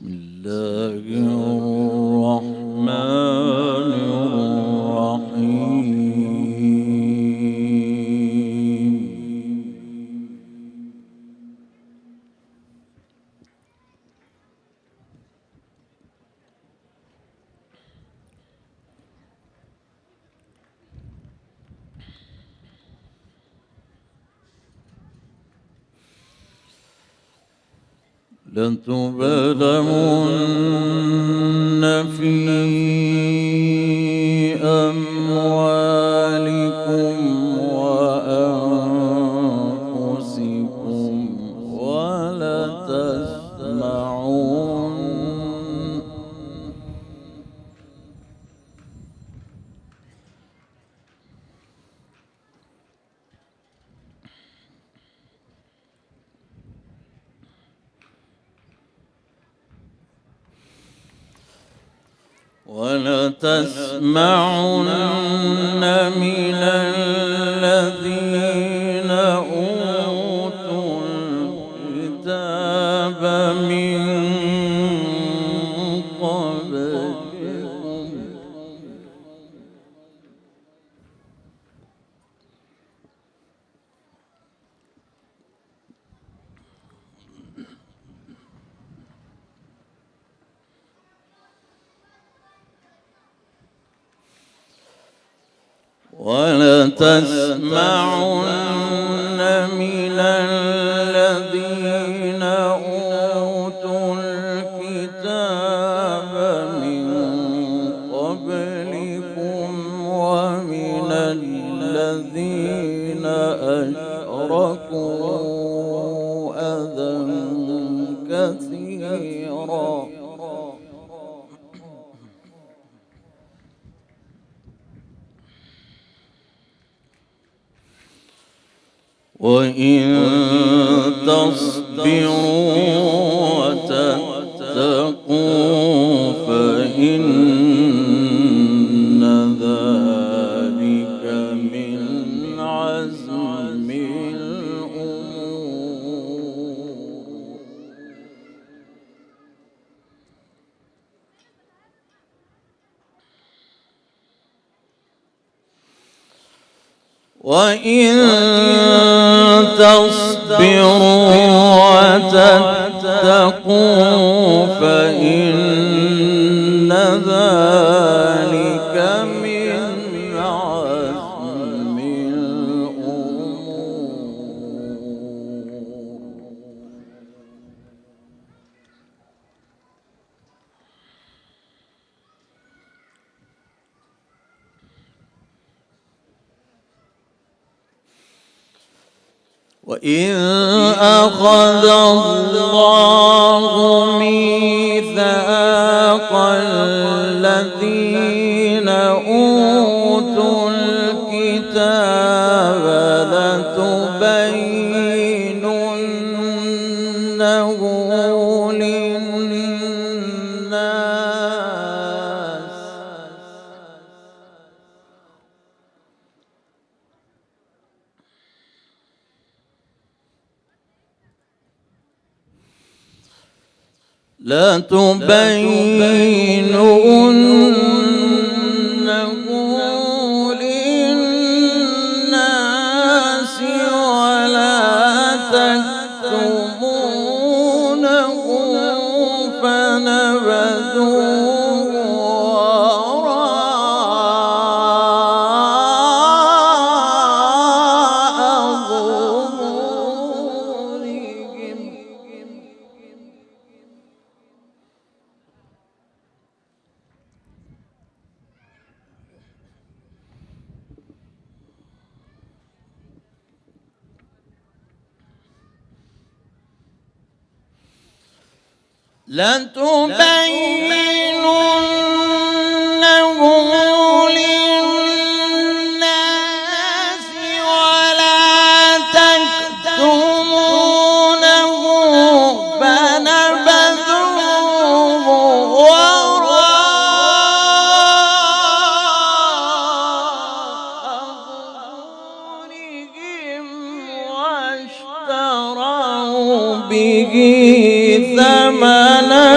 الله الرحمن الرحيم. لتبلغن في أموالكم وأنفسكم ولتسمعن من الذين أوتوا الكتاب من قبلكم ولتسمعن من الذين أوتوا الكتاب من قبلكم ومن الذين أشركوا أذى كثيرا وإن تصبروا وتتقوا فإن ذلك من عزم الأمور. وإن تصبروا وتتقوا فإن ذلك من عزم الأمور. وإذ أخذ الله ميثاق الذين أوتوا الكتاب لتبيننه للناس ولا تكتمونه فنبذوه وراء ظهورهم. لتبيننه للناس ولا تكتمونه فنبذوه وراء ظهورهم واشتروا به ثمنا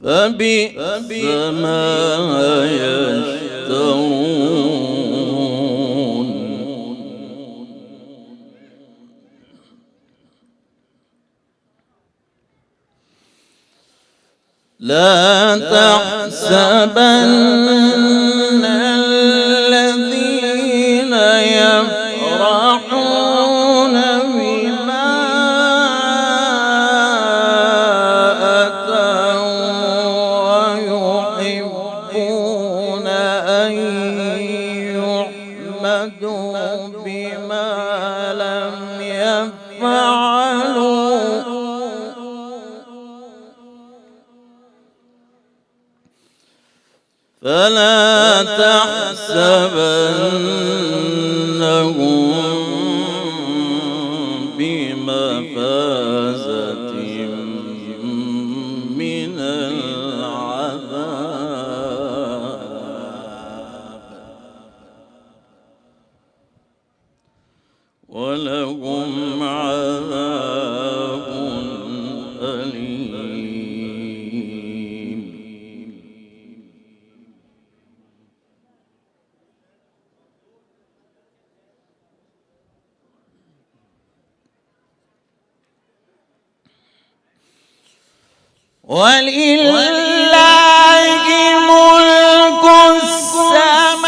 فبئس ما يشترون لا تحسبن الذين يفرحون بما ويحبون أن يحمدوا بما لم يفعلوا فلا تحسبنهم بمفازة من العذاب ولهم عذاب أليم. ولله ملك السماوات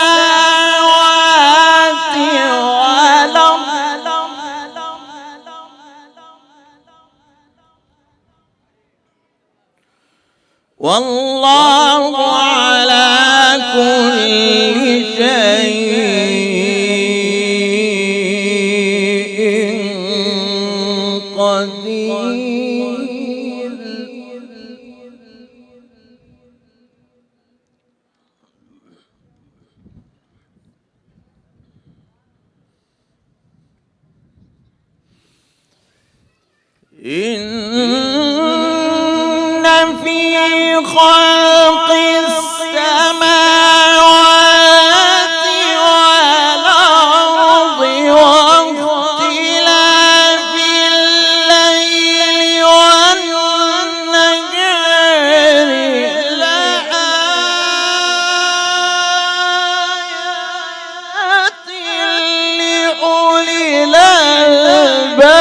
والأرض والله على كل شيء قدير. إن في خلق السماوات والأرض واختلاف الليل والنهار لآيات لأولي الألباب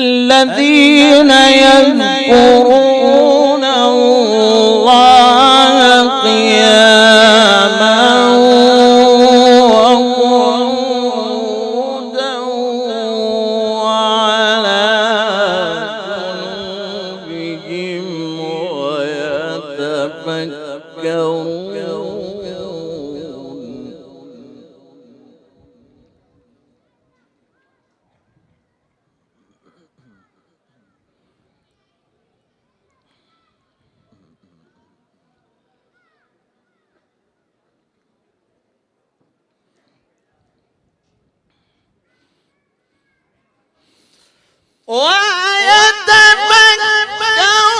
الذين يذكرون الله قياما وقعودا وعلى جنوبهم ويتفكرون.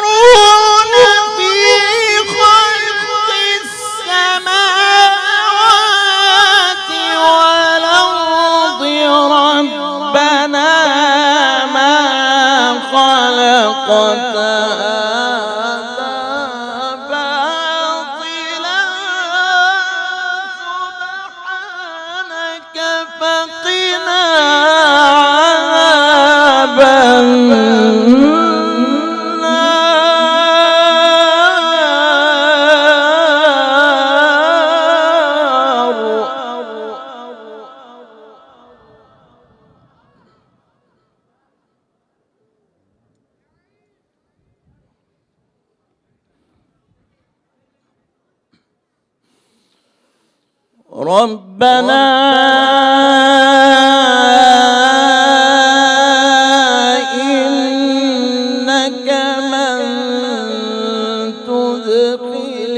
ويتفكرون في خلق السماوات والأرض ربنا ما خلقت هذا باطلا سبحانك فقنا عذاب ربنا إنك من تدخل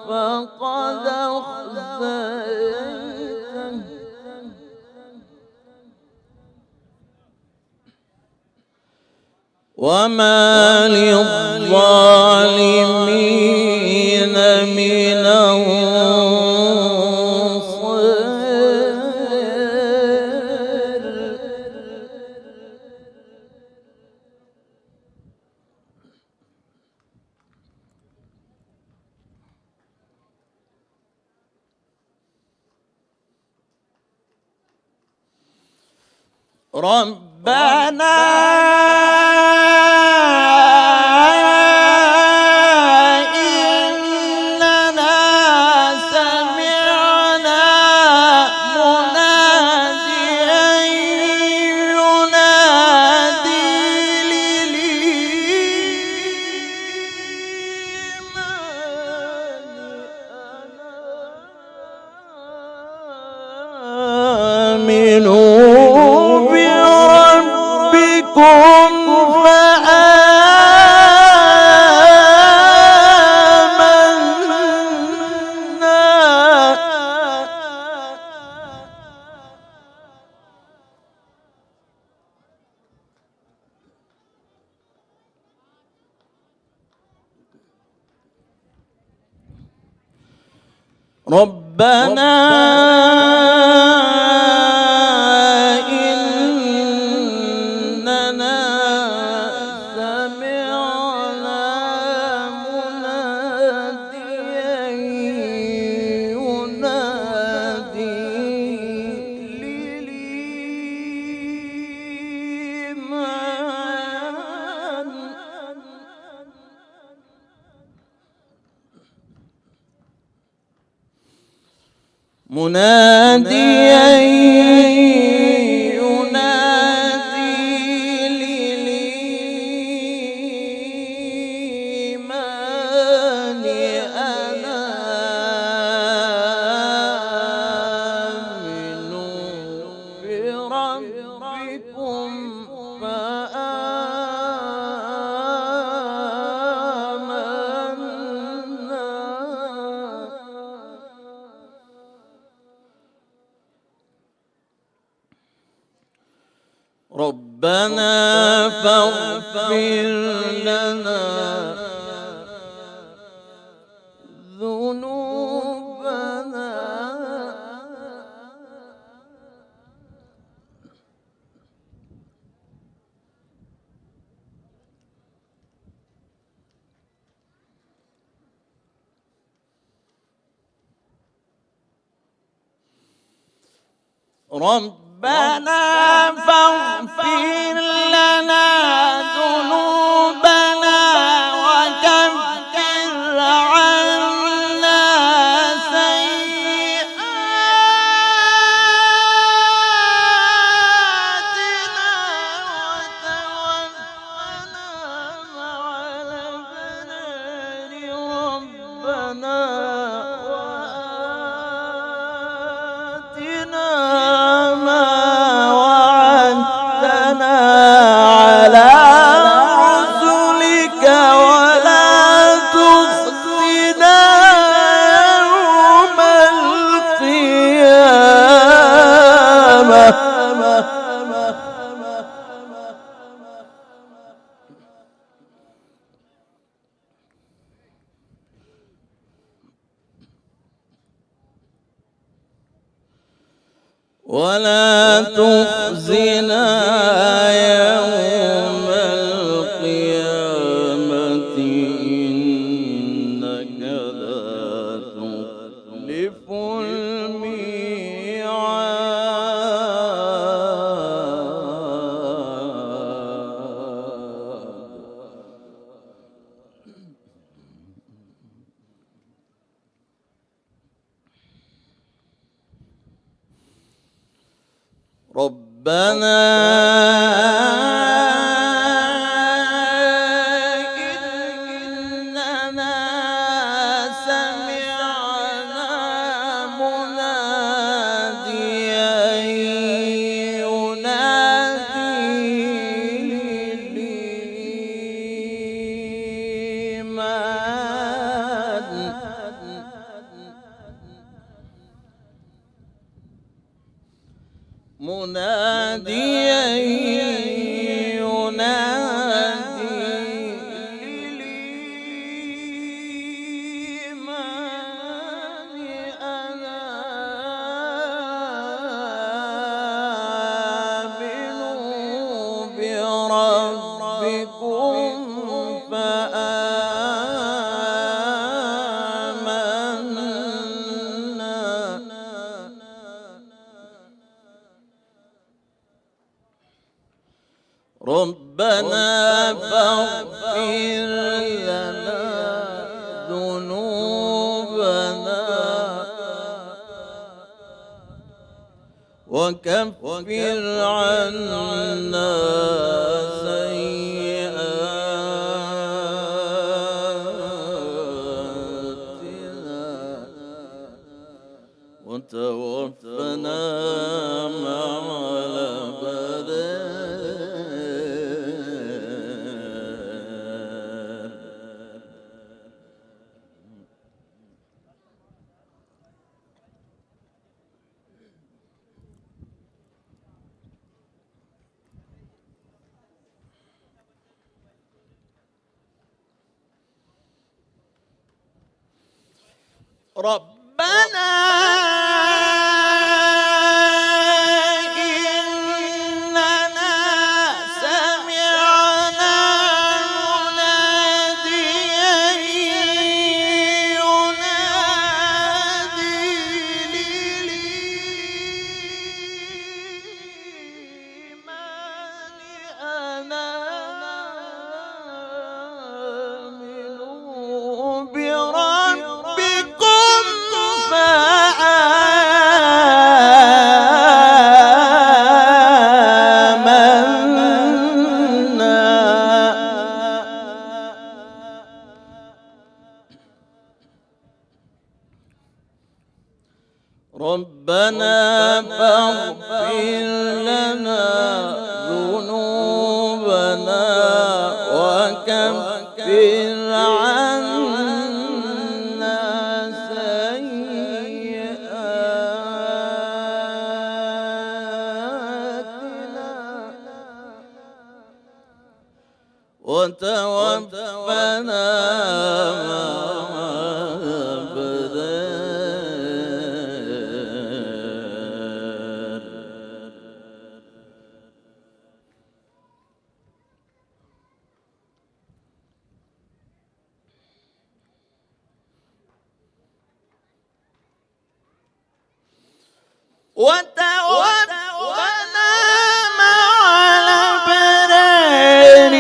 فقد أخزيته وما للظالمين من ربنا إننا سمعنا مناديا ينادي للإيمان آمنوا بربكم ربنا إننا سمعنا مناديا ينادي للإيمان مناديا ينادي للإيمان أنا آمنوا بربكم ربنا فاغفر لنا ذنوبنا ربنا فاغفر لنا ذنوبنا وكفر عنا سيئاتنا وتوفنا مع الأبرار ربنا وآتنا ما وعدتنا على رسلك ولا تخزنا يوم القيامة ولا تخزنا يوم القيامة إنك لا تخلف ربنا إننا سمعنا مناديا ينادي للإيمان مناديا ينادي للإيمان أنا آمنوا بربكم ربنا فاغفر لنا ذنوبنا وكفر عنا سيئاتنا وتوفنا مع الأبرار. ربنا إننا سمعنا مناديا ينادي للإيمان أنا آمنوا بربكم ربنا فاغفر لنا ذنوبنا وكفر عنا سيئاتنا وتوفنا مع الأبرار. وتوفنا مع الأبرار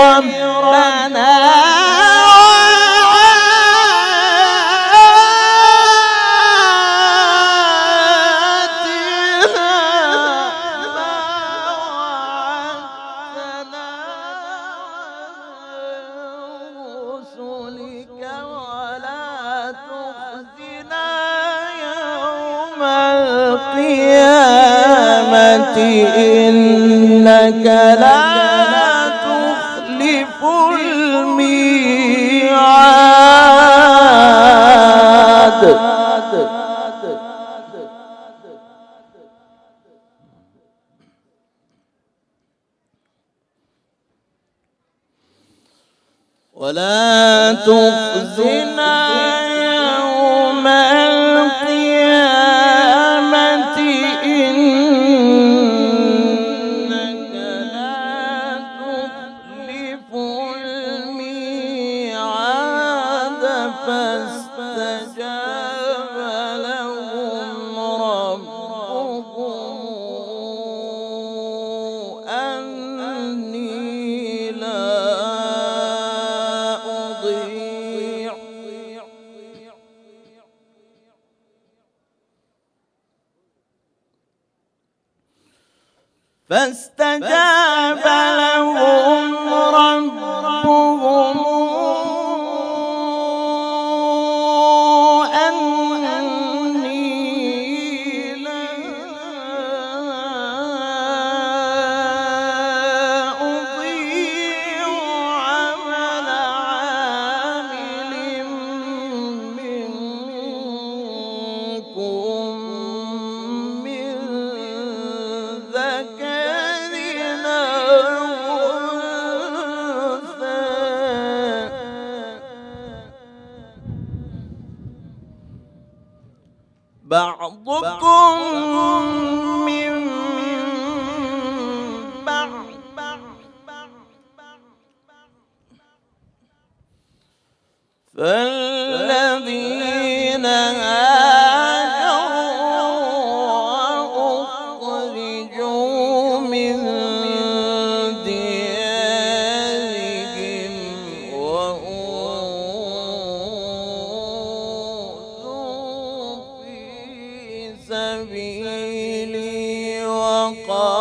ربنا وآتنا ما وعدتنا رسلك ولا تخزنا يوم القيامة إنك لا تخلف الميعاد. ولا تخزنا يوم القيامة إنك لا تخلف الميعاد. فاستجاب لهم ربهم أني لا أضيع فاستجاب لهم ربهم أني لا أضيع عمل عامل منكم من بعضكم من بعض فالذين أخرجوا من ديارهم وأوذوا في سبيلي وقاتلوا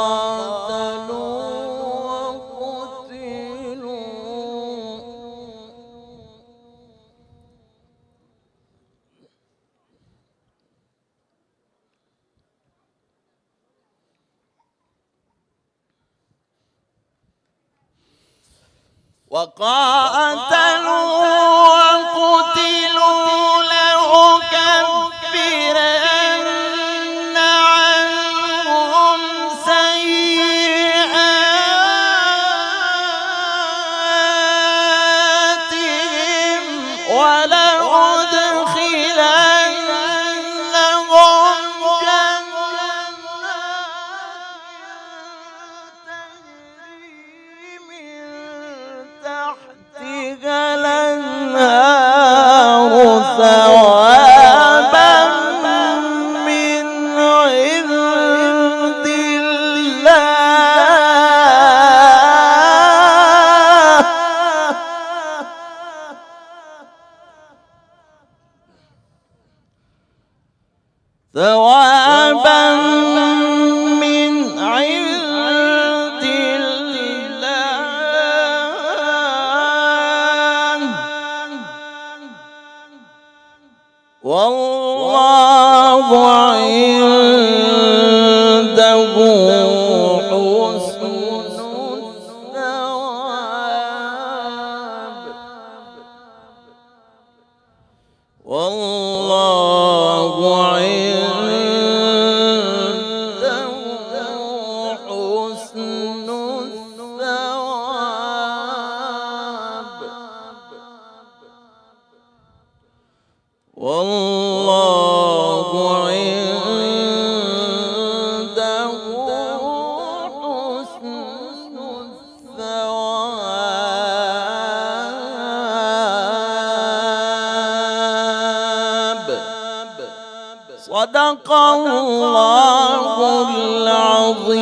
وقتلوا لأكفرن عنهم سيئاتهم ولأدخلنهم تحتها الأنهار ثوابا من عند الله ثوابا من عند الله والله عنده حسن الثواب والله عنده حسن الثواب والله عنده حسن الثواب صدق الله العظيم.